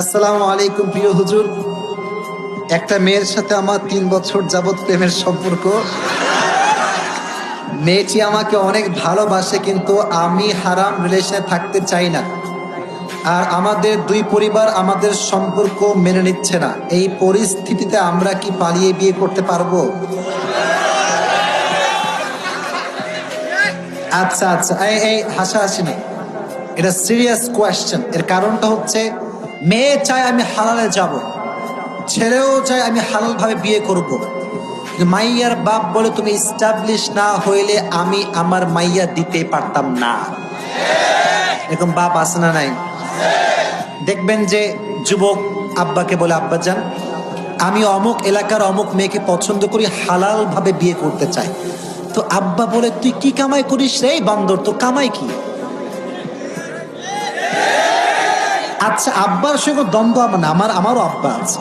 আসসালামু আলাইকুম প্রিয় হুজুর। একটা মেয়ের সাথে আমার 3 বছর যাবত প্রেমের সম্পর্ক। মেয়েটি আমাকে অনেক ভালোবাসে, কিন্তু আমি হারাম রিলেশনে থাকতে চাই না। আর আমাদের দুই পরিবার আমাদের সম্পর্ক মেনে নিচ্ছে না। এই পরিস্থিতিতে আমরা কি পালিয়ে বিয়ে করতে পারবো? আচ্ছা আচ্ছা, এই এই হাসাহাসি না, এটা সিরিয়াস কোয়েশ্চেন। এর কারণটা হচ্ছে, মেয়ে চায় আমি হালালে যাব, ছেলেও চায় আমি হালাল ভাবে বিয়ে করব। মাইয়ার বাপ বলে তুমি ইস্টাবলিশ না হইলে আমি আমার মাইয়া দিতে পারতাম না। এরকম বাপ আছে না নাই? দেখবেন যে যুবক আব্বাকে বলে, আব্বা যান, আমি অমুক এলাকার অমুক মেয়েকে পছন্দ করি, হালাল ভাবে বিয়ে করতে চাই। তো আব্বা বলে, তুই কি কামাই করিস রে বান্দর, তো কামাই কি? আচ্ছা, আব্বার সঙ্গে দ্বন্দ্ব আমার না, আমারও আব্বা আছে।